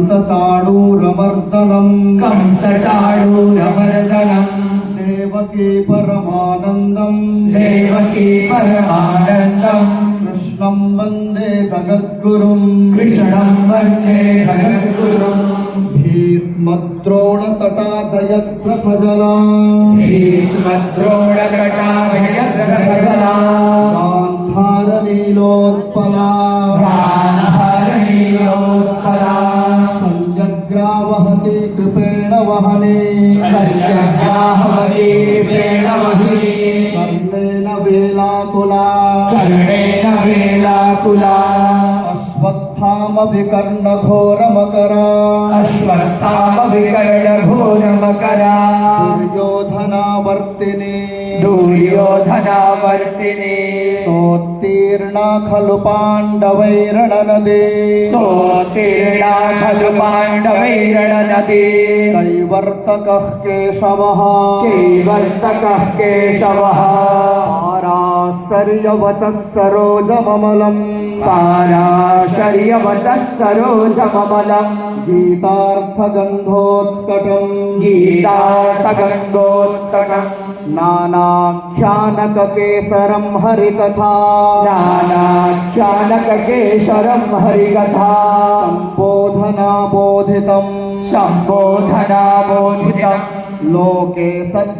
कंसचाणूरमर्दनम् देवकी परमानन्दम् कृष्णं वन्दे जगद्गुरुम् भीष्मद्रोणतटा जयद्रथजला गान्धारनीलोत्पला संयग्रावहति कृपेण वहने कर्णेन वेलाकुला अश्वत्थामभिकर्णघोरमकरा दुर्योधनावर्तिनी सोत्तीर्णा खलु पाण्डवैरणनदी कैवर्तकः केशवः पाराशर्यवचः सरोजममलम् गीतार्थगन्धोत्कटम् नानाख्यानककेसरं हरिकथा सम्बोधनाबोधितं लोके सत्